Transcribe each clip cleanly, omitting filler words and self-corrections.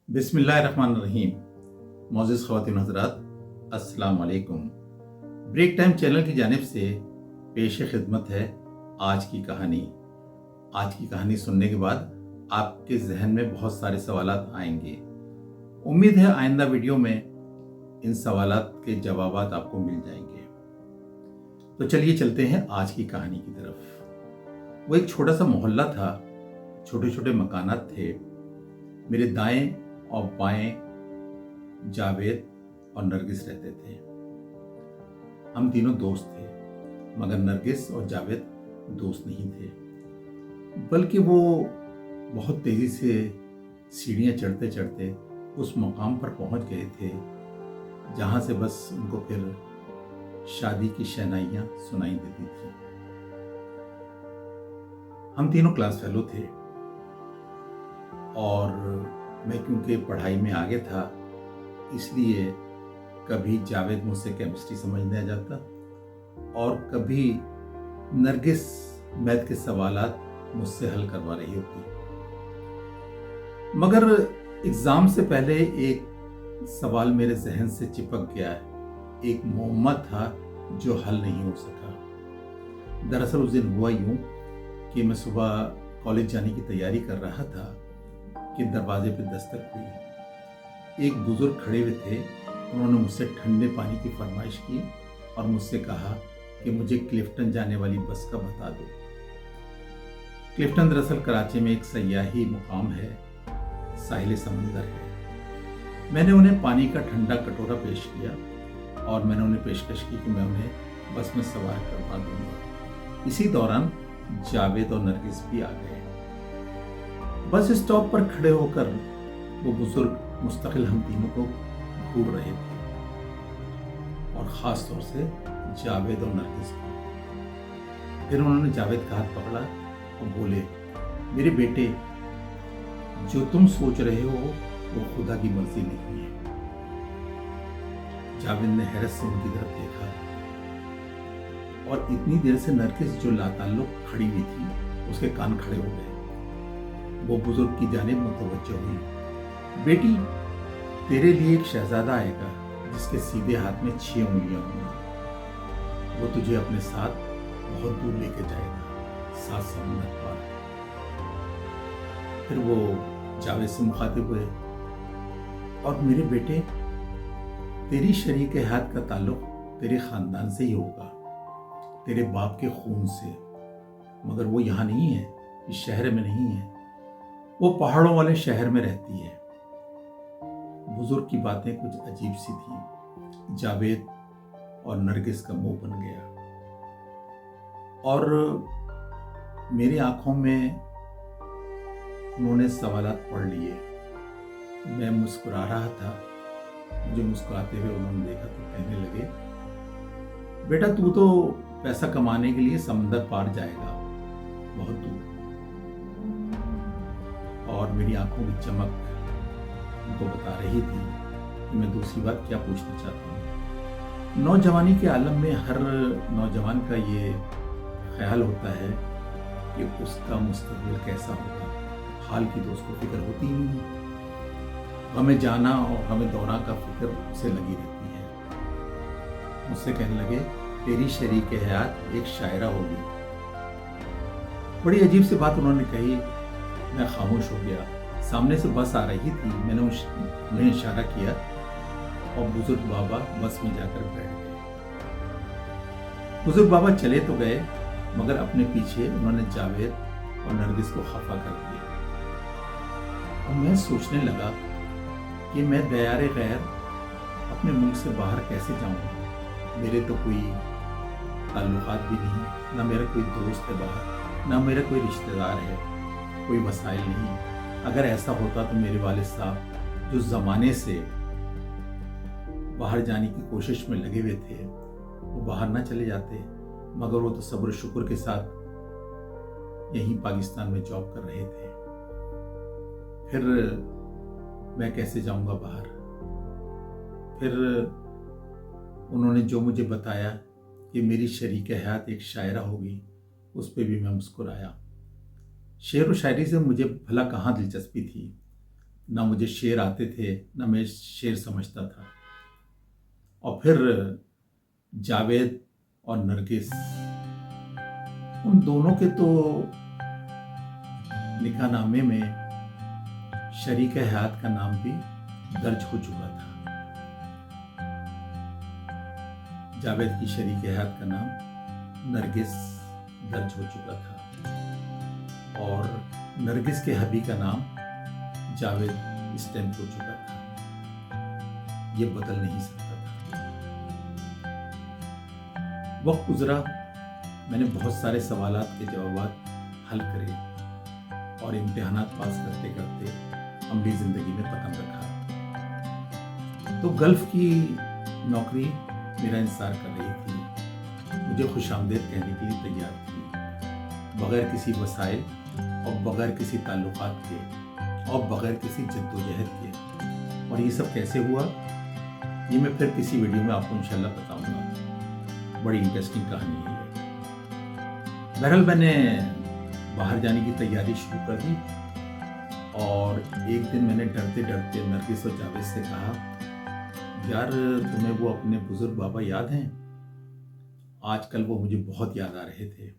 बिस्मिल्लाहिर्रहमानिर्रहीम। मोअज़्ज़िज़ ख़वातीन हज़रात, अस्सलाम वालेकुम। ब्रेक टाइम चैनल की जानिब से पेश खिदमत है आज की कहानी। आज की कहानी सुनने के बाद आपके जहन में बहुत सारे सवालात आएंगे। उम्मीद है आइंदा वीडियो में इन सवालात के जवाबात आपको मिल जाएंगे। तो चलिए चलते हैं आज की कहानी की तरफ। वो एक छोटा सा मोहल्ला था, छोटे छोटे मकानात थे। मेरे दाएं और बाएं जावेद और नरगिस रहते थे। हम तीनों दोस्त थे, मगर नरगिस और जावेद दोस्त नहीं थे, बल्कि वो बहुत तेजी से सीढ़ियां चढ़ते चढ़ते उस मुकाम पर पहुंच गए थे जहां से बस उनको फिर शादी की शहनाइयां सुनाई देती थी। हम तीनों क्लास फेलो थे और मैं क्योंकि पढ़ाई में आगे था, इसलिए कभी जावेद मुझसे केमिस्ट्री समझने आ जाता और कभी नरगिस मैथ के सवालात मुझसे हल करवा रही होती। मगर एग्ज़ाम से पहले एक सवाल मेरे जहन से चिपक गया है। एक मुअम्मा था जो हल नहीं हो सका। दरअसल उस दिन हुआ यूं कि मैं सुबह कॉलेज जाने की तैयारी कर रहा था कि दरवाजे पे दस्तक हुई। एक बुजुर्ग खड़े हुए थे। उन्होंने मुझसे ठंडे पानी की फरमाइश की और मुझसे कहा कि मुझे क्लिफ्टन जाने वाली बस का बता दो। क्लिफ्टन दरअसल कराची में एक सयाही मुकाम है, साहिल समंदर है। मैंने उन्हें पानी का ठंडा कटोरा पेश किया और मैंने उन्हें पेशकश की कि मैं उन्हें बस में सवार करवा दूंगा। इसी दौरान जावेद और नरगिस भी आ गए। बस स्टॉप पर खड़े होकर वो बुजुर्ग मुस्तकिल हम तीनों को घूर रहे थे, और खास तौर से जावेद और नरगिस को। फिर उन्होंने जावेद का हाथ पकड़ा और बोले, मेरे बेटे, जो तुम सोच रहे हो वो खुदा की मर्जी नहीं है। जावेद ने हैरत से उनकी तरफ देखा और इतनी देर से नरगिस जो लाताल्लुक खड़ी हुई थी उसके कान खड़े हो गए। वो बुजुर्ग की जानिब मुतवज्जो हुई। बेटी, तेरे लिए एक शहजादा आएगा जिसके सीधे हाथ में 6 उंगलियां होंगी। वो तुझे अपने साथ बहुत दूर लेके जाएगा, 7 समुंदर पार। फिर वो जावेद से मुखातिब हुए, और मेरे बेटे, तेरी शरीक हयात का ताल्लुक तेरे खानदान से ही होगा, तेरे बाप के खून से। मगर वो यहाँ नहीं है, इस शहर में नहीं है, वो पहाड़ों वाले शहर में रहती है। बुजुर्ग की बातें कुछ अजीब सी थी। जावेद और नरगिस का मुंह बन गया और मेरी आंखों में उन्होंने सवालात पढ़ लिए। मैं मुस्कुरा रहा था। मुझे मुस्कुराते हुए उन्होंने देखा तो कहने लगे, बेटा, तू तो पैसा कमाने के लिए समंदर पार जाएगा, बहुत दूर। और मेरी आंखों की चमक उनको बता रही थी कि मैं दूसरी बात क्या पूछना चाहता हूँ। नौजवानी के आलम में हर नौजवान का ये ख्याल होता है कि उसका मुस्तकबिल कैसा होगा। हाल की तो उसको फिक्र होती ही नहीं। हमें जाना और हमें दौरा का फिक्र उसे लगी रहती है। मुझसे कहने लगे, तेरी शरीक हयात एक शायरा होगी। बड़ी अजीब सी बात उन्होंने कही। मैं खामोश हो गया। सामने से बस आ रही थी। मैंने उन्हें इशारा किया और बुजुर्ग बाबा बस में जाकर बैठ गए। बुजुर्ग बाबा चले तो गए, मगर अपने पीछे उन्होंने जावेद और नरगिस को खफा कर दिया। और मैं सोचने लगा कि मैं दयारे गैर अपने मुल्क से बाहर कैसे जाऊंगा। मेरे तो कोई ताल्लुकात भी नहीं, ना मेरा कोई दोस्त है बाहर, ना मेरा कोई रिश्तेदार है, कोई वसाइल नहीं। अगर ऐसा होता तो मेरे वालिद साहब, जो ज़माने से बाहर जाने की कोशिश में लगे हुए थे, वो बाहर ना चले जाते, मगर वो तो सब्र शुक्र के साथ यहीं पाकिस्तान में जॉब कर रहे थे। फिर मैं कैसे जाऊंगा बाहर। फिर उन्होंने जो मुझे बताया कि मेरी शरीक हयात एक शायरा होगी, उस पर भी मैं मुस्कुराया। शेर व शायरी से मुझे भला कहाँ दिलचस्पी थी। ना मुझे शेर आते थे, ना मैं शेर समझता था। और फिर जावेद और नरगिस, उन दोनों के तो निकाहनामे में शरीक हयात का नाम भी दर्ज हो चुका था। जावेद की शरीक हयात का नाम नरगिस दर्ज हो चुका था और नरगिस के हबी का नाम जावेद स्टैम्प हो चुका था। ये बदल नहीं सकता था। वक्त गुजरा, मैंने बहुत सारे सवालात के जवाब हल करे और इम्तिहानात पास करते करते अमली जिंदगी में कदम रखा। तो गल्फ की नौकरी मेरा इंतजार कर रही थी, मुझे खुशामदीद कहने के लिए तैयार थी, बगैर किसी वसाइल और बगैर किसी ताल्लुकात के और बगैर किसी जद्दोजहद के। और ये सब कैसे हुआ, ये मैं फिर किसी वीडियो में आपको इंशाल्लाह बताऊंगा। बड़ी इंटरेस्टिंग कहानी है ये। बहरहाल मैंने बाहर जाने की तैयारी शुरू कर दी और एक दिन मैंने डरते डरते नरगिस और जावेद से कहा, यार तुम्हें वो अपने बुजुर्ग बाबा याद हैं? आजकल वो मुझे बहुत याद आ रहे थे।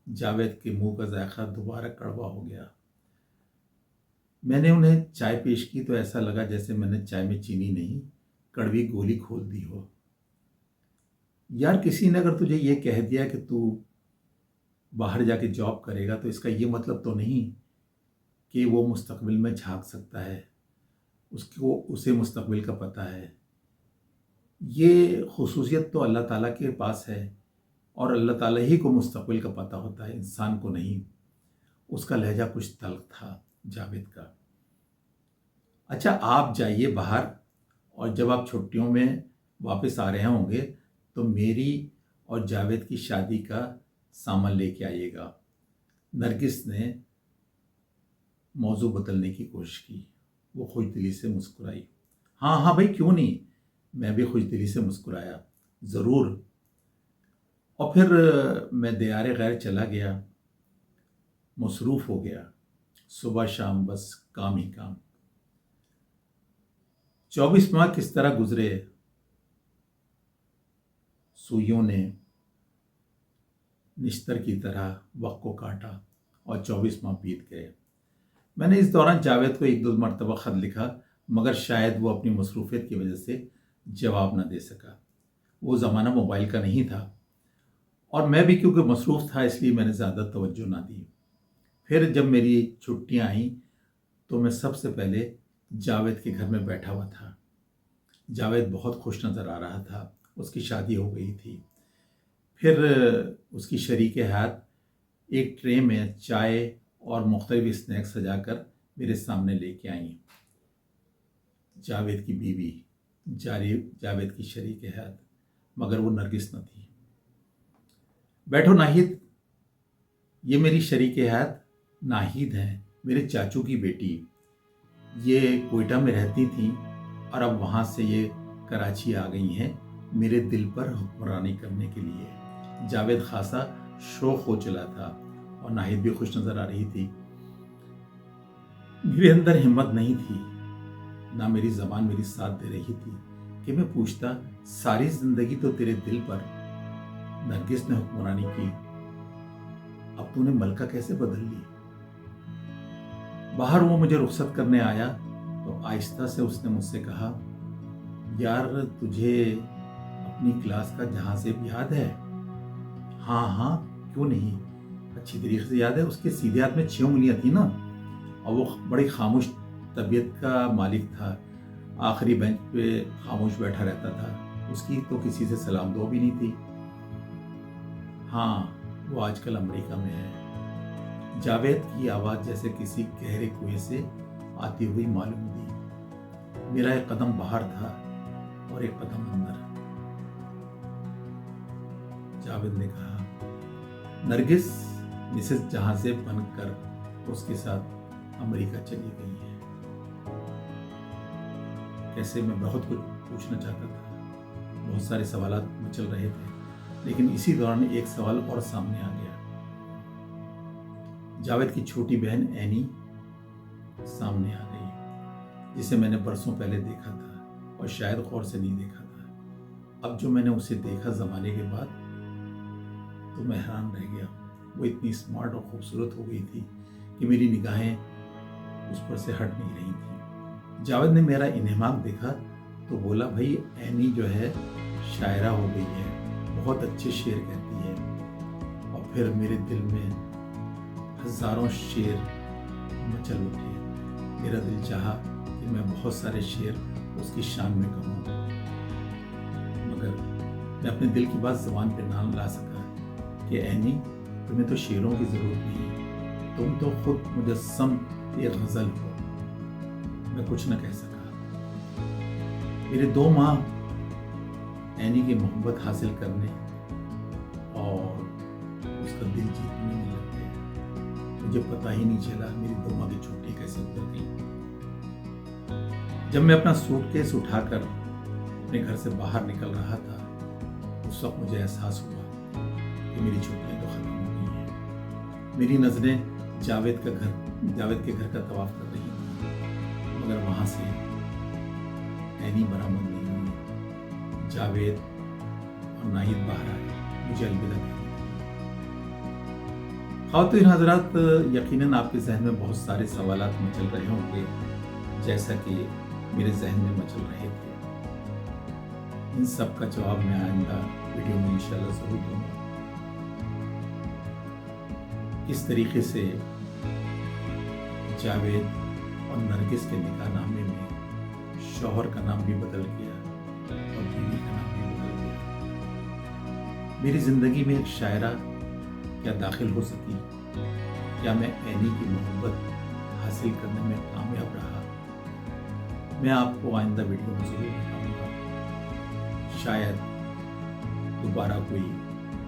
जावेद के मुंह का जायका दोबारा कड़वा हो गया। मैंने उन्हें चाय पेश की तो ऐसा लगा जैसे मैंने चाय में चीनी नहीं, कड़वी गोली खोल दी हो। यार किसी ने अगर तुझे ये कह दिया कि तू बाहर जाके जॉब करेगा तो इसका ये मतलब तो नहीं कि वो मुस्तकबिल में झांक सकता है, उसे मुस्तकबिल का पता है। ये खुसूसियत तो अल्लाह ताला के पास है और अल्लाह ताला ही को मुस्तकबिल का पता होता है, इंसान को नहीं। उसका लहजा कुछ तल्ख था जावेद का। अच्छा, आप जाइए बाहर और जब आप छुट्टियों में वापस आ रहे होंगे तो मेरी और जावेद की शादी का सामान लेके आइएगा। नरगिस ने मौजू बदलने की कोशिश की। वो खुशदिली से मुस्कुराई। हाँ हाँ भाई, क्यों नहीं, मैं भी खुशदिली से मुस्कुराया, ज़रूर। और फिर मैं दियारे गैर चला गया, मसरूफ़ हो गया। सुबह शाम बस काम ही काम। 24 माह किस तरह गुजरे, सुइयों ने निश्तर की तरह वक्त को काटा और 24 माह बीत गए। मैंने इस दौरान जावेद को एक दो मरतबा ख़त लिखा, मगर शायद वो अपनी मसरूफियत की वजह से जवाब न दे सका। वो ज़माना मोबाइल का नहीं था और मैं भी क्योंकि मसरूफ़ था इसलिए मैंने ज़्यादा तवज्जो ना दी। फिर जब मेरी छुट्टियां आईं तो मैं सबसे पहले जावेद के घर में बैठा हुआ था। जावेद बहुत खुश नज़र आ रहा था, उसकी शादी हो गई थी। फिर उसकी शरीक हयात एक ट्रे में चाय और मुख्तलिफ स्नैक्स सजाकर मेरे सामने लेके आई। जावेद की बीवी, जावेद की शरीक हयात, मगर वो नरगिस न थी। बैठो नाहिद, ये मेरी शरीक हयात नाहिद हैं, मेरे चाचू की बेटी। ये कोयटा में रहती थी और अब वहाँ से ये कराची आ गई हैं मेरे दिल पर हुक्मरानी करने के लिए। जावेद खासा शौक हो चला था और नाहिद भी खुश नज़र आ रही थी। मेरे अंदर हिम्मत नहीं थी, ना मेरी ज़बान मेरी साथ दे रही थी कि मैं पूछता, सारी ज़िंदगी तो तेरे दिल पर नरगिस ने हुक्मरानी की, अब तूने मलका कैसे बदल ली? बाहर वो मुझे रुखसत करने आया तो आहिस्ता से उसने मुझसे कहा, यार तुझे अपनी क्लास का जहाज़ेब याद है? हाँ हाँ, क्यों नहीं, अच्छी तरीके से याद है। उसके सीधे हाथ में 6 उंगलियां थी ना, और वो बड़ी खामोश तबीयत का मालिक था। आखिरी बेंच पे खामोश बैठा रहता था, उसकी तो किसी से सलाम दो भी नहीं थी। हाँ, वो आजकल अमेरिका में है। जावेद की आवाज़ जैसे किसी गहरे कुएं से आती हुई मालूम हुई। मेरा एक कदम बाहर था और एक कदम अंदर। जावेद ने कहा, नरगिस मिसेस जहाज़ेब बनकर उसके साथ अमेरिका चली गई है। कैसे, मैं बहुत कुछ पूछना चाहता था, बहुत सारे सवालात मचल रहे थे, लेकिन इसी दौरान एक सवाल और सामने आ गया। जावेद की छोटी बहन एनी سامنے آ رہی ہے، جسے میں نے برسوں پہلے دیکھا تھا اور شاید غور سے نہیں دیکھا تھا۔ اب جو میں نے اسے دیکھا زمانے کے بعد تو میں حیران رہ گیا۔ وہ اتنی اسمارٹ اور خوبصورت ہو گئی تھی کہ میری نگاہیں اس پر سے ہٹ نہیں رہی تھیں۔ جاوید نے میرا انہماک دیکھا تو بولا، بھائی اینی جو ہے شاعرہ ہو گئی ہے، بہت اچھے شعر کہتی ہے۔ اور پھر میرے دل میں ہزاروں شعر مچل اٹھے۔ میرا دل چاہا کہ میں بہت سارے شعر اس کی شان میں کہوں، مگر میں اپنے دل کی بات زبان پہ نہ لا سکا کہ اینی تمہیں تو شعروں کی ضرورت نہیں، تم تو خود مجسم ایک غزل ہو۔ میں کچھ نہ کہہ سکا۔ میرے 2 ماہ اینی کی محبت حاصل کرنے اور اس کا دل جیتنے میں لگ گئے۔ مجھے پتہ ہی نہیں چلا میری 2 ماہ کی چھٹی کیسے گزر گئی۔ جب میں اپنا سوٹ کیس اٹھا کر اپنے گھر سے باہر نکل رہا تھا، اس وقت مجھے احساس ہوا کہ میری چھٹیاں تو ختم ہو گئی ہیں۔ میری نظریں جاوید کے گھر کا طواف کر رہی تھیں، مگر وہاں سے اینی برآمد نہیں ہوئی۔ جاوید اور ناہید باہر آئے، مجھے الوداع کہا۔ خواتین حضرات، یقیناً آپ کے ذہن میں بہت سارے سوالات مچل رہے ہوں گے، جیسا کہ میرے ذہن میں مچل رہے تھے۔ ان سب کا جواب میں آئندہ ویڈیو میں انشاءاللہ ضرور دوں گا۔ کس طریقے سے جاوید اور نرگس کے نکاح نامے میں شوہر کا نام بھی بدل گیا اور بیوی کا نام بھی بدل گیا۔ میری زندگی میں ایک شاعرہ کیا داخل ہو سکی؟ کیا میں اینی کی محبت حاصل کرنے میں کامیاب رہا؟ میں آپ کو آئندہ ویڈیو میں ضرور بتاؤں گا۔ شاید دوبارہ کوئی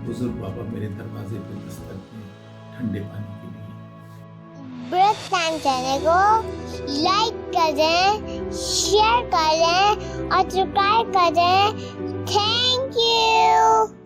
بزرگ بابا میرے دروازے پہ دستک دیں ٹھنڈے پانی کے لیے۔ برک ٹائم چینل کو لائک کریں، شیئر کریں اور سبسکرائب کریں۔ Thank you.